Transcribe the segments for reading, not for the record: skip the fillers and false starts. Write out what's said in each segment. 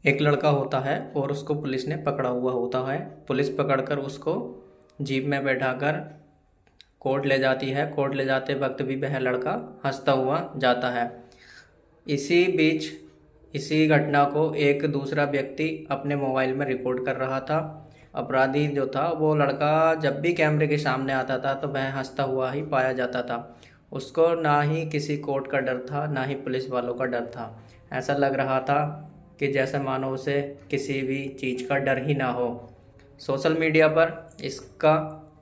एक लड़का होता है और उसको पुलिस ने पकड़ा हुआ होता है। पुलिस पकड़कर उसको जीप में बैठाकर कोर्ट ले जाती है। कोर्ट ले जाते वक्त भी वह लड़का हंसता हुआ जाता है। इसी बीच इसी घटना को एक दूसरा व्यक्ति अपने मोबाइल में रिकॉर्ड कर रहा था। अपराधी जो था वो लड़का जब भी कैमरे के सामने आता था तो वह हंसता हुआ ही पाया जाता था। उसको ना ही किसी कोर्ट का डर था, ना ही पुलिस वालों का डर था। ऐसा लग रहा था कि जैसे मानो उसे किसी भी चीज़ का डर ही ना हो। सोशल मीडिया पर इसका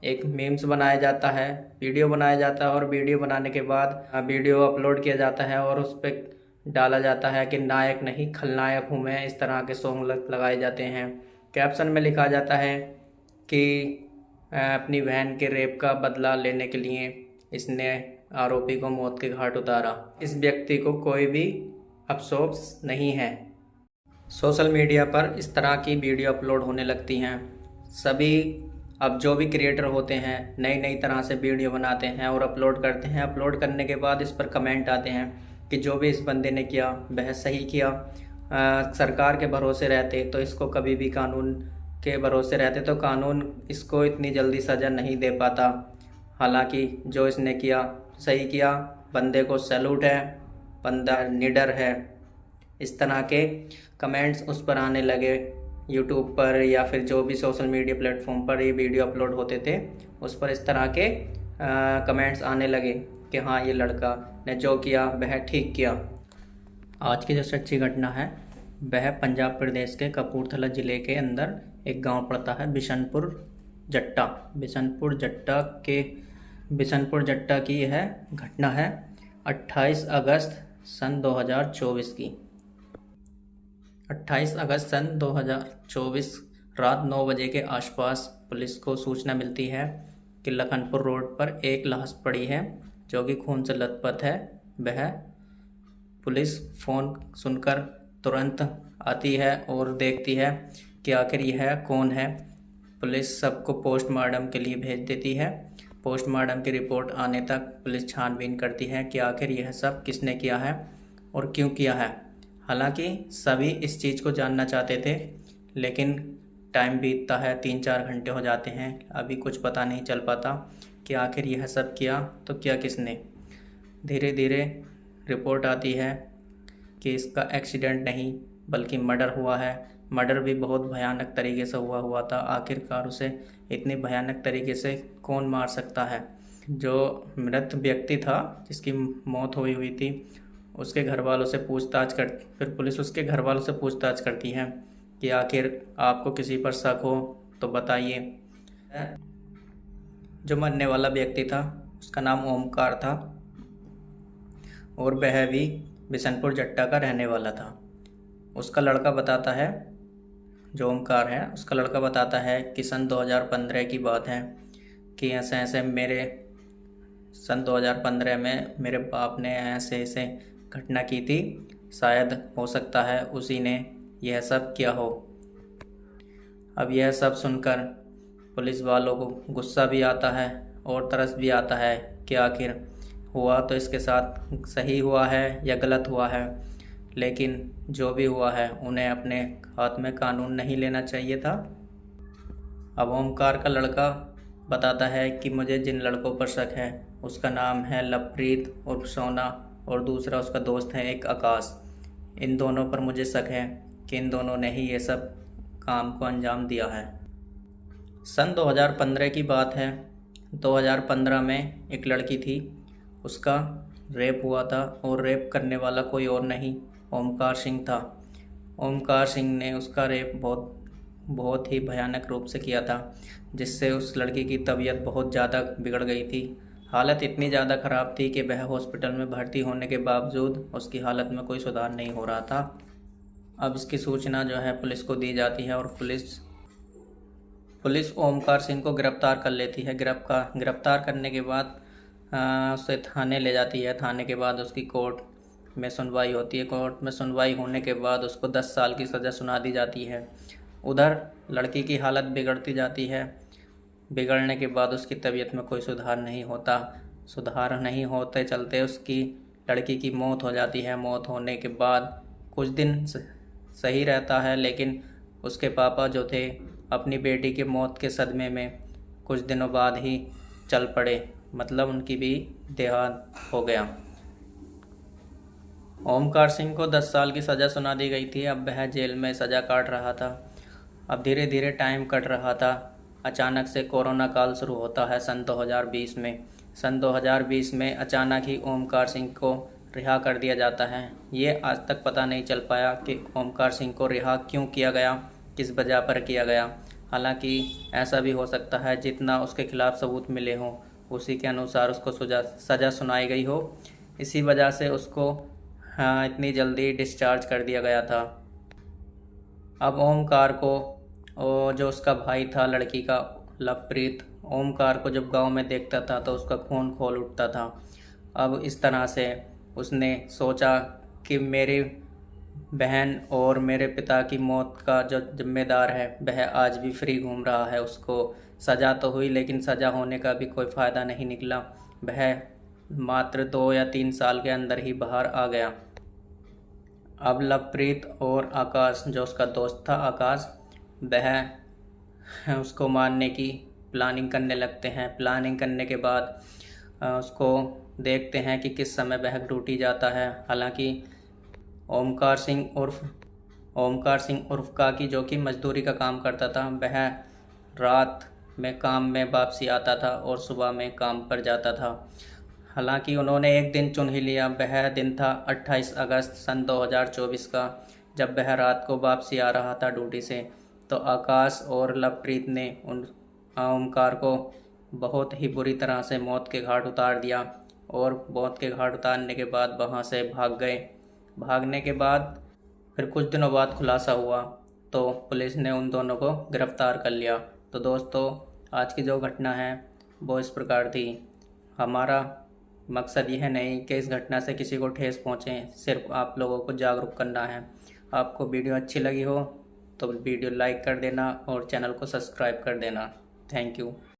एक मीम्स बनाया जाता है, वीडियो बनाया जाता है और वीडियो बनाने के बाद वीडियो अपलोड किया जाता है और उस पर डाला जाता है कि नायक नहीं खलनायक हूँ मैं। इस तरह के सॉन्ग लगाए जाते हैं। कैप्शन में लिखा जाता है कि अपनी बहन के रेप का बदला लेने के लिए इसने आरोपी को मौत के घाट उतारा। इस व्यक्ति को कोई भी अफसोस नहीं है। सोशल मीडिया पर इस तरह की वीडियो अपलोड होने लगती हैं। सभी अब जो भी क्रिएटर होते हैं नई नई तरह से वीडियो बनाते हैं और अपलोड करते हैं। अपलोड करने के बाद इस पर कमेंट आते हैं कि जो भी इस बंदे ने किया वह सही किया। सरकार के भरोसे रहते तो इसको कभी भी कानून के भरोसे रहते तो कानून इसको इतनी जल्दी सज़ा नहीं दे पाता। हालांकि जो इसने किया सही किया, बंदे को सैल्यूट है, बंदा निडर है। इस तरह के कमेंट्स उस पर आने लगे। यूट्यूब पर या फिर जो भी सोशल मीडिया प्लेटफॉर्म पर ये वीडियो अपलोड होते थे उस पर इस तरह के कमेंट्स आने लगे कि हाँ, ये लड़का ने जो किया वह ठीक किया। आज की जो सच्ची घटना है वह पंजाब प्रदेश के कपूरथला ज़िले के अंदर एक गांव पड़ता है बिशनपुर जट्टा। बिशनपुर जट्टा की यह घटना है 28 अगस्त सन 2024 की। 28 अगस्त सन 2024 रात 9 बजे के आसपास पुलिस को सूचना मिलती है कि लखनपुर रोड पर एक लाश पड़ी है जो कि खून से लथपथ है। वह पुलिस फ़ोन सुनकर तुरंत आती है और देखती है कि आखिर यह कौन है। पुलिस सबको पोस्टमार्टम के लिए भेज देती है। पोस्टमार्टम की रिपोर्ट आने तक पुलिस छानबीन करती है कि आखिर यह सब किसने किया है और क्यों किया है। हालांकि सभी इस चीज़ को जानना चाहते थे, लेकिन टाइम बीतता है, 3-4 घंटे हो जाते हैं, अभी कुछ पता नहीं चल पाता कि आखिर यह सब किया तो किया किसने। धीरे धीरे रिपोर्ट आती है कि इसका एक्सीडेंट नहीं बल्कि मर्डर हुआ है। मर्डर भी बहुत भयानक तरीके से हुआ था। आखिरकार उसे इतनी भयानक तरीके से कौन मार सकता है। जो मृत व्यक्ति था जिसकी मौत हुई थी उसके घर वालों से फिर पुलिस उसके घर वालों से पूछताछ करती है कि आखिर आपको किसी पर शक हो तो बताइए। जो मरने वाला व्यक्ति था उसका नाम ओमकार था और वह भी बिशनपुर जट्टा का रहने वाला था। उसका लड़का बताता है, जो ओमकार है उसका लड़का बताता है कि सन 2015 की बात है कि ऐसे ऐसे सन 2015 में मेरे बाप ने ऐसे ऐसे घटना की थी, शायद हो सकता है उसी ने यह सब किया हो। अब यह सब सुनकर पुलिस वालों को गुस्सा भी आता है और तरस भी आता है कि आखिर हुआ तो इसके साथ सही हुआ है या गलत हुआ है। लेकिन जो भी हुआ है उन्हें अपने हाथ में कानून नहीं लेना चाहिए था। अब ओमकार का लड़का बताता है कि मुझे जिन लड़कों पर शक है उसका नाम है लवप्रीत और सोना और दूसरा उसका दोस्त है एक आकाश। इन दोनों पर मुझे शक है कि इन दोनों ने ही ये सब काम को अंजाम दिया है। सन 2015 की बात है। 2015 में एक लड़की थी, उसका रेप हुआ था और रेप करने वाला कोई और नहीं ओमकार सिंह था। ओमकार सिंह ने उसका रेप बहुत ही भयानक रूप से किया था, जिससे उस लड़की की तबीयत बहुत ज़्यादा बिगड़ गई थी। हालत इतनी ज़्यादा ख़राब थी कि वह हॉस्पिटल में भर्ती होने के बावजूद उसकी हालत में कोई सुधार नहीं हो रहा था। अब इसकी सूचना जो है पुलिस को दी जाती है और पुलिस ओमकार सिंह को गिरफ्तार कर लेती है। गिरफ्तार करने के बाद उसे थाने ले जाती है। थाने के बाद उसकी कोर्ट में सुनवाई होती है। कोर्ट में सुनवाई होने के बाद उसको 10 साल की सज़ा सुना दी जाती है। उधर लड़की की हालत बिगड़ती जाती है। बिगड़ने के बाद उसकी तबीयत में कोई सुधार नहीं होता। सुधार नहीं होते चलते उसकी लड़की की मौत हो जाती है। मौत होने के बाद कुछ दिन सही रहता है, लेकिन उसके पापा जो थे अपनी बेटी की मौत के सदमे में कुछ दिनों बाद ही चल पड़े, मतलब उनकी भी देहांत हो गया। ओमकार सिंह को 10 साल की सज़ा सुना दी गई थी। अब वह जेल में सज़ा काट रहा था। अब धीरे धीरे टाइम कट रहा था। अचानक से कोरोना काल शुरू होता है सन 2020 में। सन 2020 में अचानक ही ओमकार सिंह को रिहा कर दिया जाता है। ये आज तक पता नहीं चल पाया कि ओमकार सिंह को रिहा क्यों किया गया, किस वजह पर किया गया। हालांकि ऐसा भी हो सकता है जितना उसके खिलाफ सबूत मिले हों उसी के अनुसार उसको सज़ा सुनाई गई हो, इसी वजह से उसको इतनी जल्दी डिस्चार्ज कर दिया गया था। अब ओमकार को जो उसका भाई था लड़की का, लवप्रीत, ओमकार को जब गांव में देखता था तो उसका खून खोल उठता था। अब इस तरह से उसने सोचा कि मेरी बहन और मेरे पिता की मौत का जो जिम्मेदार है वह आज भी फ्री घूम रहा है। उसको सज़ा तो हुई, लेकिन सज़ा होने का भी कोई फ़ायदा नहीं निकला। वह मात्र 2 या 3 साल के अंदर ही बाहर आ गया। अब लवप्रीत और आकाश, जो उसका दोस्त था आकाश, वह उसको मारने की प्लानिंग करने लगते हैं। प्लानिंग करने के बाद उसको देखते हैं कि किस समय वह ड्यूटी जाता है। हालांकि ओमकार सिंह उर्फ काकी, जो कि मजदूरी का काम करता था, वह रात में काम में वापसी आता था और सुबह में काम पर जाता था। हालांकि उन्होंने एक दिन चुन ही लिया। वह दिन था 28 अगस्त सन 2024 का। जब वह रात को वापसी आ रहा था ड्यूटी से, तो आकाश और लवप्रीत ने ओमकार को बहुत ही बुरी तरह से मौत के घाट उतार दिया और मौत के घाट उतारने के बाद वहां से भाग गए। भागने के बाद फिर कुछ दिनों बाद खुलासा हुआ तो पुलिस ने उन दोनों को गिरफ्तार कर लिया। तो दोस्तों, आज की जो घटना है वो इस प्रकार थी। हमारा मकसद यह नहीं कि इस घटना से किसी को ठेस पहुँचे, सिर्फ आप लोगों को जागरूक करना है। आपको वीडियो अच्छी लगी हो तो वीडियो लाइक कर देना और चैनल को सब्सक्राइब कर देना। Thank you.